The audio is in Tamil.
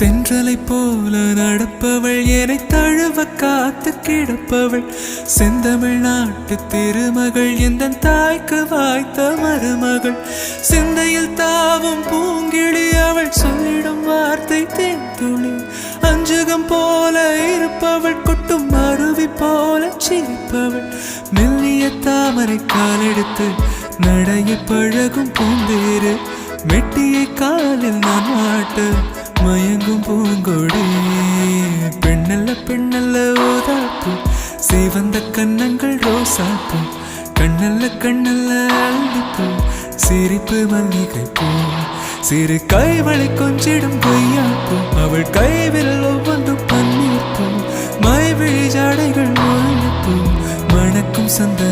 தென்றலை போல நடப்பவள் என்னை தழுவ காத்து கிடப்பவள் செந்தமிழ் நாட்டு திருமகள் எந்த தாய்க்கு வாய்த்த மருமகள் சிந்தையில் தாவும் பூங்கிழி அவள் சொல்லிடும் வார்த்தை தேன்துளி அஞ்சுகம் போல இருப்பவள் கொட்டும் அருவி போல சிரிப்பவள் மெல்லிய தாமரை காலெடுத்து நடைய பழகும் பூந்தேறு மெட்டியை காலில் நான் மாட்டு மயங்கும் பூங்கொடி பெண்ணல்ல பெண்ணல்ல ஓதாப்பு சிவந்த கண்ணங்கள் ரோசாப்பு கண்ணல்ல கண்ணல்ல அள்ளிப்பூ சிரிப்பு மல்லிகை பூ சிறு கைவளை கொஞ்சிடும் பொய்யாப்பு அவள் கைவில் ஒவ்வொன்றும் பன்னீர் பூ மைவிழி ஜாடைகள் முள்ளிப்பூ மணக்கும் சந்த